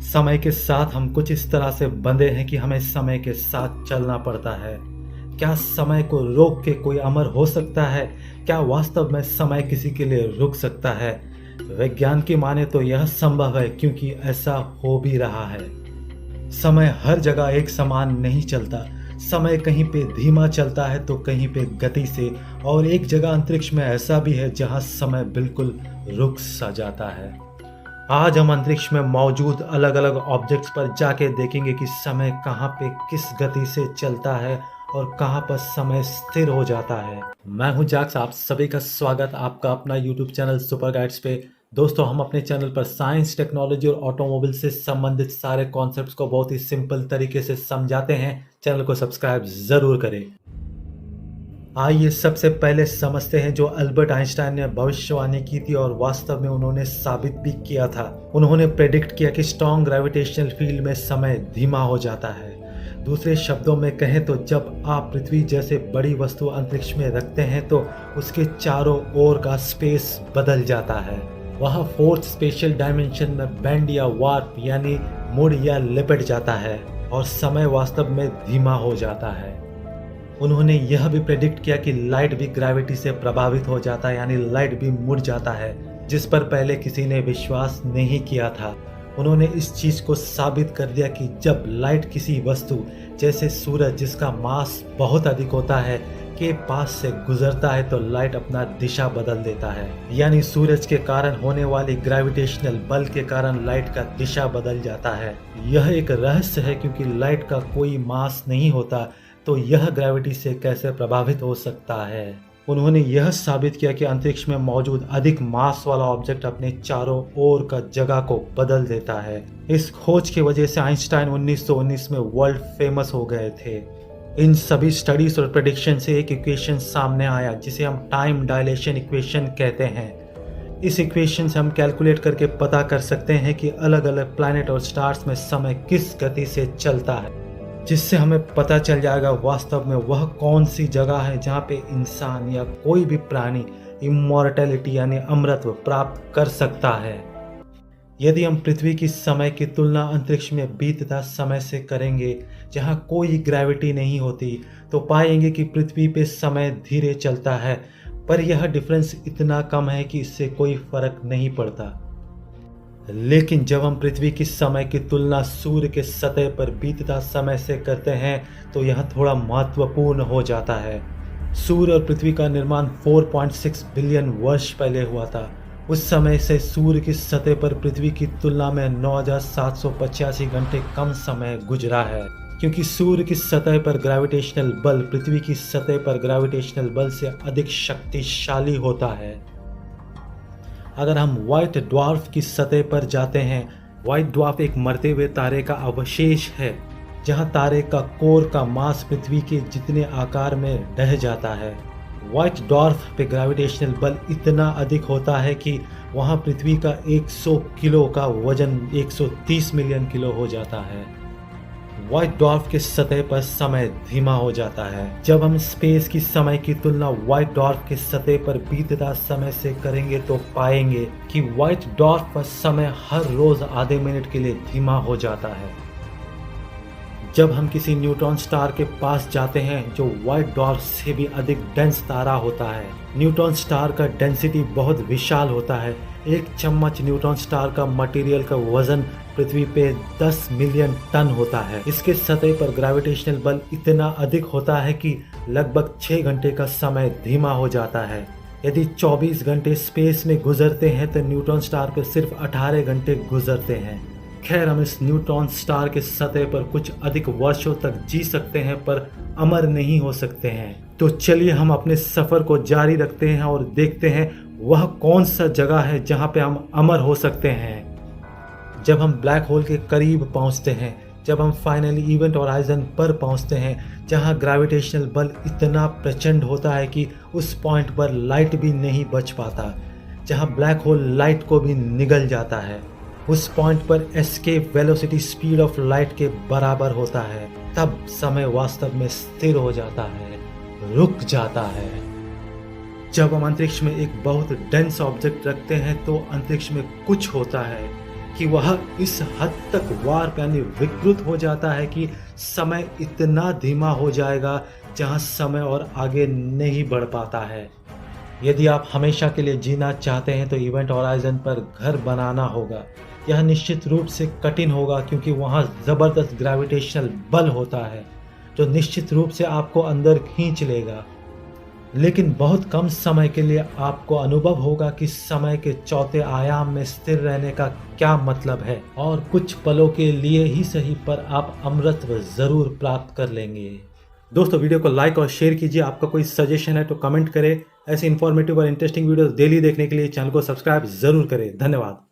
समय के साथ हम कुछ इस तरह से बंधे हैं कि हमें समय के साथ चलना पड़ता है। क्या समय को रोक के कोई अमर हो सकता है? क्या वास्तव में समय किसी के लिए रुक सकता है? विज्ञान की माने तो यह संभव है, क्योंकि ऐसा हो भी रहा है। समय हर जगह एक समान नहीं चलता। समय कहीं पे धीमा चलता है तो कहीं पे गति से, और एक जगह अंतरिक्ष में ऐसा भी है जहां समय बिल्कुल रुक सा जाता है। आज हम अंतरिक्ष में मौजूद अलग अलग ऑब्जेक्ट्स पर जाके देखेंगे कि समय कहाँ पे किस गति से चलता है और कहाँ पर समय स्थिर हो जाता है। मैं हूं जैक्स, आप सभी का स्वागत आपका अपना यूट्यूब चैनल सुपर गाइड्स पे। दोस्तों, हम अपने चैनल पर साइंस, टेक्नोलॉजी और ऑटोमोबाइल से संबंधित सारे कॉन्सेप्ट्स को बहुत ही सिंपल तरीके से समझाते हैं। चैनल को सब्सक्राइब जरूर करें। आइए सबसे पहले समझते हैं जो अल्बर्ट आइंस्टाइन ने भविष्यवाणी की थी और वास्तव में उन्होंने साबित भी किया था। उन्होंने प्रेडिक्ट किया कि स्ट्रॉन्ग ग्रेविटेशनल फील्ड में समय धीमा हो जाता है। दूसरे शब्दों में कहें तो जब आप पृथ्वी जैसे बड़ी वस्तु अंतरिक्ष में रखते हैं तो उसके चारों ओर का स्पेस बदल जाता है। वह फोर्थ स्पेशल डायमेंशन में बेंड या वार्प यानी मुड़ या लिपट जाता है और समय वास्तव में धीमा हो जाता है। उन्होंने यह भी प्रेडिक्ट किया कि लाइट भी ग्रेविटी से प्रभावित हो जाता है, यानी लाइट भी मुड़ जाता है, जिस पर पहले किसी ने विश्वास नहीं किया था। उन्होंने इस चीज को साबित कर दिया कि जब लाइट किसी वस्तु जैसे सूरज, जिसका मास बहुत अधिक होता है, के पास से गुजरता है तो लाइट अपना दिशा बदल देता है। यानी सूरज के कारण होने वाली ग्रेविटेशनल बल के कारण लाइट का दिशा बदल जाता है। यह एक रहस्य है, क्योंकि लाइट का कोई मास नहीं होता तो यह ग्रेविटी से कैसे प्रभावित हो सकता है। उन्होंने यह साबित किया कि अंतरिक्ष में मौजूद अधिक मास वाला ऑब्जेक्ट अपने चारों ओर का जगह को बदल देता है। इस खोज की वजह से आइंस्टाइन 1919 में वर्ल्ड फेमस हो गए थे। इन सभी स्टडीज और प्रेडिक्शन से एक इक्वेशन सामने आया जिसे हम टाइम डायलेशन इक्वेशन कहते हैं। इस इक्वेशन से हम कैलकुलेट करके पता कर सकते हैं कि अलग अलग प्लैनेट और स्टार्स में समय किस गति से चलता है, जिससे हमें पता चल जाएगा वास्तव में वह कौन सी जगह है जहाँ पे इंसान या कोई भी प्राणी इमॉर्टैलिटी यानी अमरत्व प्राप्त कर सकता है। यदि हम पृथ्वी की समय की तुलना अंतरिक्ष में बीतता समय से करेंगे जहाँ कोई ग्रेविटी नहीं होती, तो पाएंगे कि पृथ्वी पे समय धीरे चलता है, पर यह डिफरेंस इतना कम है कि इससे कोई फर्क नहीं पड़ता। लेकिन जब हम पृथ्वी की समय की तुलना सूर्य के सतह पर बीतता समय से करते हैं तो यह थोड़ा महत्वपूर्ण हो जाता है। सूर्य और पृथ्वी का निर्माण 4.6 बिलियन वर्ष पहले हुआ था। उस समय से सूर्य की सतह पर पृथ्वी की तुलना में 9,785 घंटे कम समय गुजरा है, क्योंकि सूर्य की सतह पर ग्रेविटेशनल बल पृथ्वी की सतह पर ग्रेविटेशनल बल से अधिक शक्तिशाली होता है। अगर हम व्हाइट ड्वार्फ की सतह पर जाते हैं, व्हाइट ड्वार्फ एक मरते हुए तारे का अवशेष है, जहां तारे का कोर का मास पृथ्वी के जितने आकार में ढह जाता है। व्हाइट ड्वार्फ पे ग्रेविटेशनल बल इतना अधिक होता है कि वहां पृथ्वी का 100 किलो का वजन 130 मिलियन किलो हो जाता है। व्हाइट ड्वार्फ के सतह पर समय धीमा हो जाता है। जब हम स्पेस की समय की तुलना व्हाइट ड्वार्फ के सतह पर बीतता समय से करेंगे तो पाएंगे कि व्हाइट ड्वार्फ पर समय हर रोज आधे मिनट के लिए धीमा हो जाता है। जब हम किसी न्यूट्रॉन स्टार के पास जाते हैं जो व्हाइट ड्वार्फ से भी अधिक डेंस तारा होता है, न्यूट्रॉन स्टार का डेंसिटी बहुत विशाल होता है। एक चम्मच न्यूट्रॉन स्टार का मटेरियल का वजन पृथ्वी पे 10 मिलियन टन होता है। इसके सतह पर ग्रेविटेशनल बल इतना अधिक होता है कि लगभग 6 घंटे का समय धीमा हो जाता है। यदि 24 घंटे स्पेस में गुजरते हैं तो न्यूट्रॉन स्टार पर सिर्फ 18 घंटे गुजरते हैं। खैर, हम इस न्यूट्रॉन स्टार के सतह पर कुछ अधिक वर्षों तक जी सकते हैं, पर अमर नहीं हो सकते हैं। तो चलिए हम अपने सफर को जारी रखते हैं और देखते हैं वह कौन सा जगह है जहां पे हम अमर हो सकते हैं। जब हम ब्लैक होल के करीब पहुंचते हैं, जब हम फाइनली इवेंट होराइजन पर पहुंचते हैं जहां ग्रेविटेशनल बल इतना प्रचंड होता है कि उस पॉइंट पर लाइट भी नहीं बच पाता, जहां ब्लैक होल लाइट को भी निगल जाता है, उस पॉइंट पर escape velocity speed of light के बराबर होता है, तब समय वास्तव में स्थिर हो जाता है, रुक जाता है। जब हम अंतरिक्ष में एक बहुत डेंस ऑब्जेक्ट रखते हैं तो अंतरिक्ष में कुछ होता है। कि वह इस हद तक वार्प यानी विकृत हो जाता है कि समय इतना धीमा हो जाएगा जहां समय और आगे नहीं बढ़ पाता है। यदि आप हमेशा के लिए जीना चाहते हैं तो इवेंट होराइजन पर घर बनाना होगा। यह निश्चित रूप से कठिन होगा क्योंकि वहां ज़बरदस्त ग्रेविटेशनल बल होता है जो निश्चित रूप से आपको अंदर खींच लेगा। लेकिन बहुत कम समय के लिए आपको अनुभव होगा कि समय के चौथे आयाम में स्थिर रहने का क्या मतलब है, और कुछ पलों के लिए ही सही पर आप अमृतत्व जरूर प्राप्त कर लेंगे। दोस्तों, वीडियो को लाइक और शेयर कीजिए। आपका कोई सजेशन है तो कमेंट करें। ऐसे इन्फॉर्मेटिव और इंटरेस्टिंग वीडियोस डेली देखने के लिए चैनल को सब्सक्राइब जरूर करें। धन्यवाद।